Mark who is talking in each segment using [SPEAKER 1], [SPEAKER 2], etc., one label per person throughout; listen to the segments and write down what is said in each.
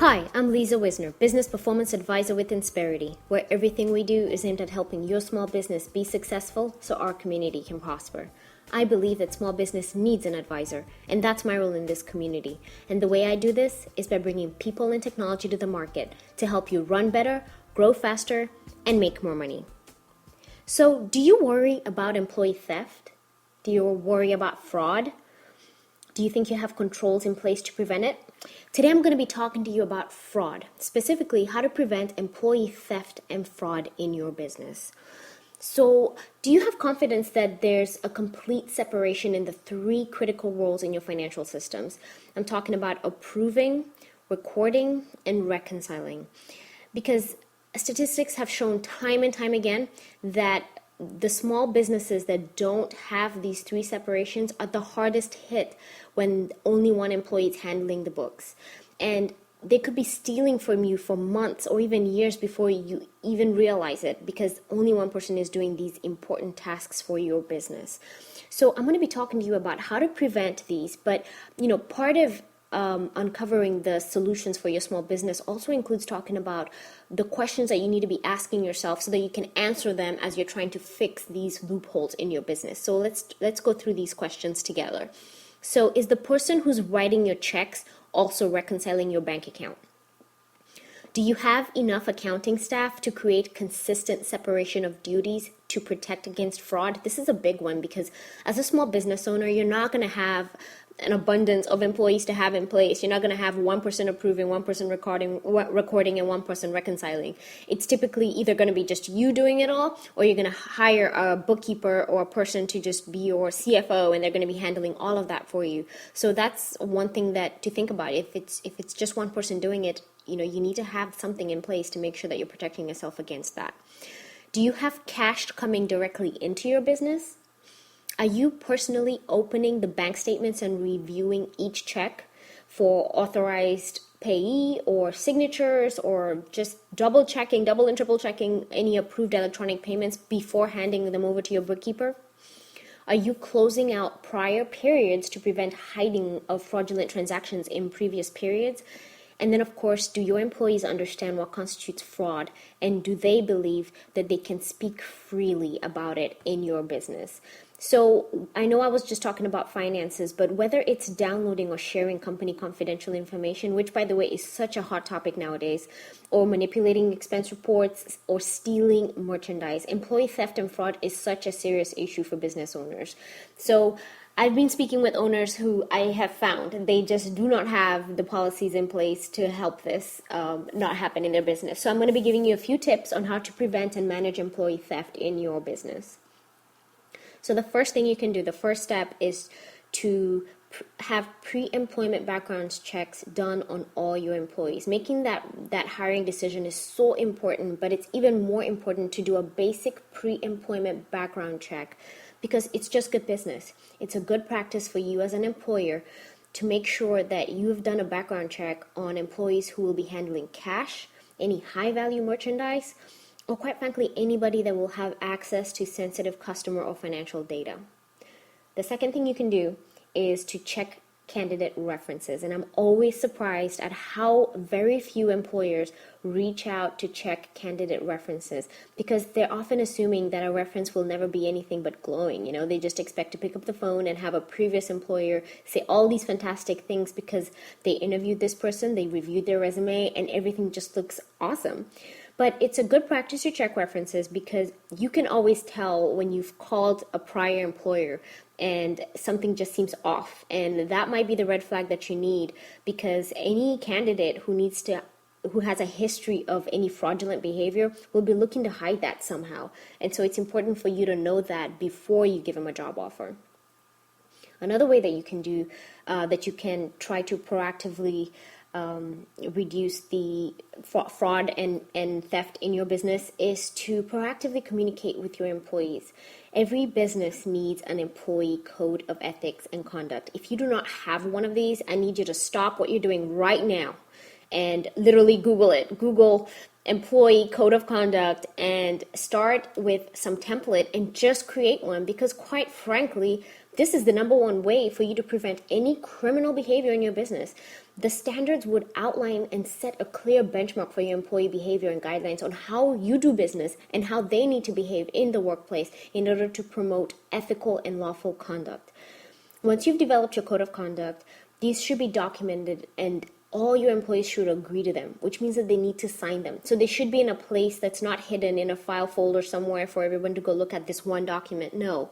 [SPEAKER 1] Hi, I'm Lisa Wisner, Business Performance Advisor with Insperity, where everything we do is aimed at helping your small business be successful so our community can prosper. I believe that small business needs an advisor, and that's my role in this community. And the way I do this is by bringing people and technology to the market to help you run better, grow faster, and make more money. So, do you worry about employee theft? Do you worry about fraud? Do you think you have controls in place to prevent it? Today I'm going to be talking to you about fraud, specifically how to prevent employee theft and fraud in your business. So, do you have confidence that there's a complete separation in the three critical roles in your financial systems? I'm talking about approving, recording, and reconciling. Because statistics have shown time and time again that the small businesses that don't have these three separations are the hardest hit when only one employee is handling the books. And they could be stealing from you for months or even years before you even realize it, because only one person is doing these important tasks for your business. So I'm going to be talking to you about how to prevent these, but part of uncovering the solutions for your small business also includes talking about the questions that you need to be asking yourself so that you can answer them as you're trying to fix these loopholes in your business. So let's go through these questions together. So, is the person who's writing your checks also reconciling your bank account? Do you have enough accounting staff to create consistent separation of duties to protect against fraud? This is a big one because as a small business owner, you're not going to have an abundance of employees to have in place. You're not going to have one person approving, one person recording, and one person reconciling. It's typically either going to be just you doing it all, or you're going to hire a bookkeeper or a person to just be your CFO, and they're going to be handling all of that for you. So that's one thing that to think about. If it's just one person doing it, you need to have something in place to make sure that you're protecting yourself against that. Do you have cash coming directly into your business? Are you personally opening the bank statements and reviewing each check for authorized payee or signatures, or just double and triple checking any approved electronic payments before handing them over to your bookkeeper? Are you closing out prior periods to prevent hiding of fraudulent transactions in previous periods? And then, of course, do your employees understand what constitutes fraud, and do they believe that they can speak freely about it in your business? So I know I was just talking about finances, but whether it's downloading or sharing company confidential information, which, by the way, is such a hot topic nowadays, or manipulating expense reports or stealing merchandise, employee theft and fraud is such a serious issue for business owners. So I've been speaking with owners who I have found they just do not have the policies in place to help this not happen in their business. So I'm going to be giving you a few tips on how to prevent and manage employee theft in your business. So the first thing you can do, the first step, is to have pre-employment background checks done on all your employees. Making that hiring decision is so important, but it's even more important to do a basic pre-employment background check, because it's just good business. It's a good practice for you as an employer to make sure that you've done a background check on employees who will be handling cash, any high-value merchandise, or quite frankly, anybody that will have access to sensitive customer or financial data. The second thing you can do is to check candidate references. And I'm always surprised at how very few employers reach out to check candidate references, because they're often assuming that a reference will never be anything but glowing. They just expect to pick up the phone and have a previous employer say all these fantastic things because they interviewed this person, they reviewed their resume, and everything just looks awesome. But it's a good practice to check references, because you can always tell when you've called a prior employer and something just seems off. And that might be the red flag that you need, because any candidate who has a history of any fraudulent behavior will be looking to hide that somehow. And so it's important for you to know that before you give them a job offer. Another way that you can do, that you can try to proactively reduce the fraud and theft in your business, is to proactively communicate with your employees. Every business needs an employee code of ethics and conduct. If you do not have one of these, I need you to stop what you're doing right now and literally Google it. Google employee code of conduct and start with some template and just create one, because quite frankly, This is the number one way for you to prevent any criminal behavior in your business. The standards would outline and set a clear benchmark for your employee behavior and guidelines on how you do business and how they need to behave in the workplace in order to promote ethical and lawful conduct. Once you've developed your code of conduct, these should be documented and all your employees should agree to them, which means that they need to sign them. So they should be in a place that's not hidden in a file folder somewhere for everyone to go look at this one document. No.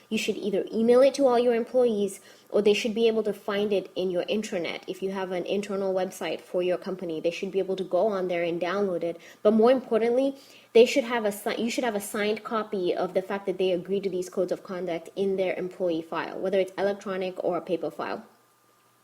[SPEAKER 1] You should either email it to all your employees or they should be able to find it in your intranet. If you have an internal website for your company, they should be able to go on there and download it. But more importantly, you should have a signed copy of the fact that they agree to these codes of conduct in their employee file, whether it's electronic or a paper file.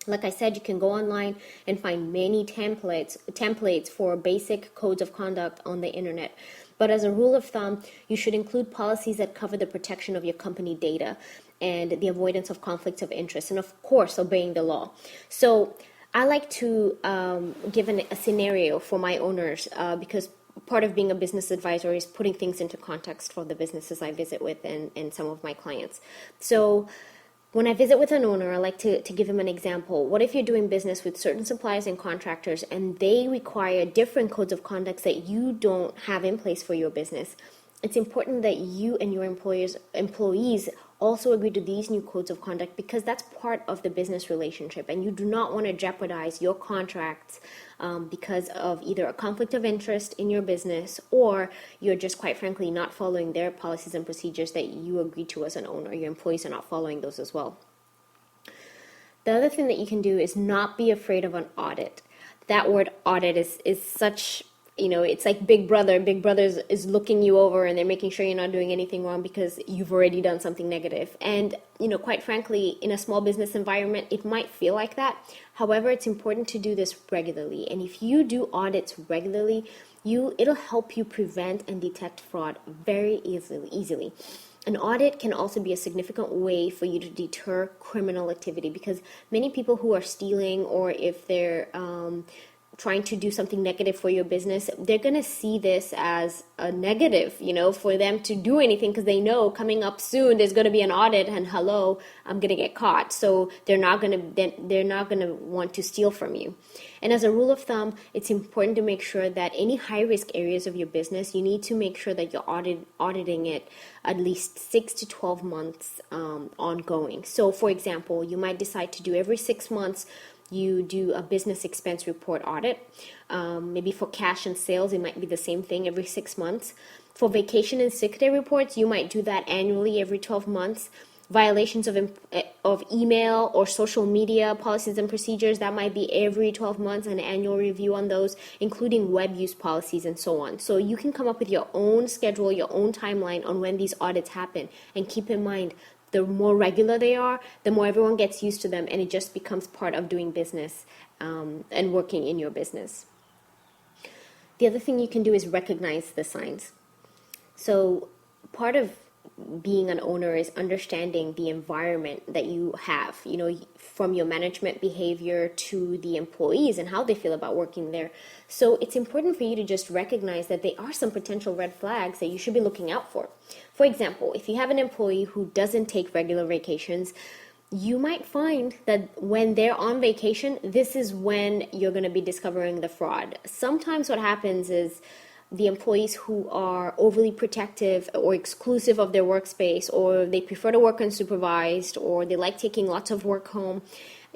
[SPEAKER 1] Like I said, you can go online and find many templates for basic codes of conduct on the internet. But as a rule of thumb, you should include policies that cover the protection of your company data and the avoidance of conflicts of interest, and of course, obeying the law. So I like to give a scenario for my owners because part of being a business advisor is putting things into context for the businesses I visit with and some of my clients. So when I visit with an owner, I like to give him an example. What if you're doing business with certain suppliers and contractors and they require different codes of conduct that you don't have in place for your business? It's important that you and your employees also agree to these new codes of conduct because that's part of the business relationship and you do not want to jeopardize your contracts because of either a conflict of interest in your business or you're just quite frankly not following their policies and procedures that you agreed to as an owner. Your employees are not following those as well. The other thing that you can do is not be afraid of an audit. That word audit is such, it's like Big Brother. Big Brother is looking you over and they're making sure you're not doing anything wrong because you've already done something negative. And, quite frankly, in a small business environment, it might feel like that. However, it's important to do this regularly. And if you do audits regularly, it'll help you prevent and detect fraud very easily. An audit can also be a significant way for you to deter criminal activity because many people who are stealing or if they're trying to do something negative for your business, they're going to see this as a negative, for them to do anything because they know coming up soon there's going to be an audit and hello, I'm going to get caught. So they're not going to want to steal from you. And as a rule of thumb, it's important to make sure that any high risk areas of your business, you need to make sure that you're auditing it at least 6 to 12 months ongoing. So for example, you might decide to do every 6 months you do a business expense report audit. Maybe for cash and sales, it might be the same thing every 6 months. For vacation and sick day reports, you might do that annually every 12 months. Violations of email or social media policies and procedures, that might be every 12 months, an annual review on those, including web use policies and so on. So you can come up with your own schedule, your own timeline on when these audits happen. And keep in mind, the more regular they are, the more everyone gets used to them, and it just becomes part of doing business and working in your business. The other thing you can do is recognize the signs. So part of being an owner is understanding the environment that you have, from your management behavior to the employees and how they feel about working there. So it's important for you to just recognize that there are some potential red flags that you should be looking out for. For example, if you have an employee who doesn't take regular vacations, you might find that when they're on vacation, this is when you're going to be discovering the fraud. Sometimes what happens is the employees who are overly protective or exclusive of their workspace, or they prefer to work unsupervised, or they like taking lots of work home,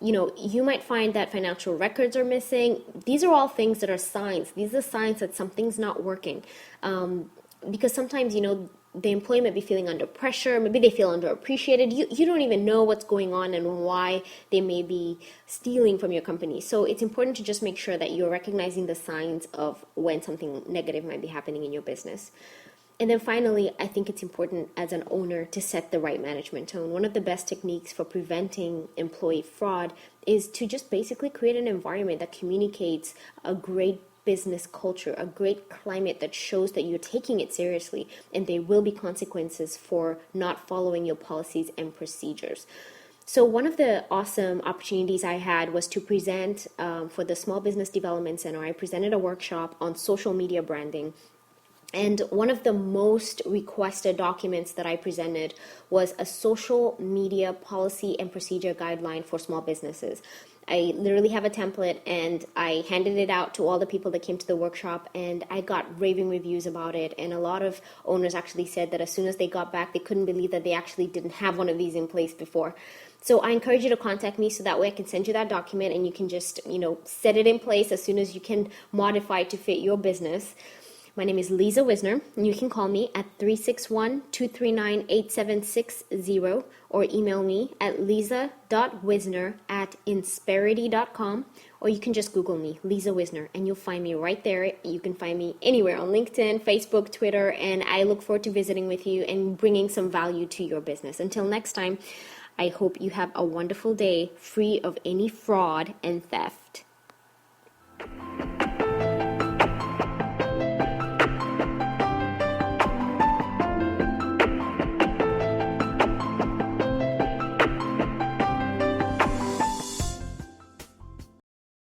[SPEAKER 1] you might find that financial records are missing. These are all things that are signs. These are signs that something's not working. Because sometimes, the employee might be feeling under pressure. Maybe they feel underappreciated. You don't even know what's going on and why they may be stealing from your company. So it's important to just make sure that you're recognizing the signs of when something negative might be happening in your business. And then finally, I think it's important as an owner to set the right management tone. One of the best techniques for preventing employee fraud is to just basically create an environment that communicates a great business culture, a great climate that shows that you're taking it seriously and there will be consequences for not following your policies and procedures. So one of the awesome opportunities I had was to present for the Small Business Development Center. I presented a workshop on social media branding. And one of the most requested documents that I presented was a social media policy and procedure guideline for small businesses. I literally have a template and I handed it out to all the people that came to the workshop, and I got raving reviews about it. And a lot of owners actually said that as soon as they got back, they couldn't believe that they actually didn't have one of these in place before. So I encourage you to contact me so that way I can send you that document and you can just, set it in place as soon as you can modify it to fit your business. My name is Lisa Wisner, and you can call me at 361-239-8760 or email me at lisa.wisner@insperity.com, or you can just Google me, Lisa Wisner, and you'll find me right there. You can find me anywhere on LinkedIn, Facebook, Twitter, and I look forward to visiting with you and bringing some value to your business. Until next time, I hope you have a wonderful day free of any fraud and theft.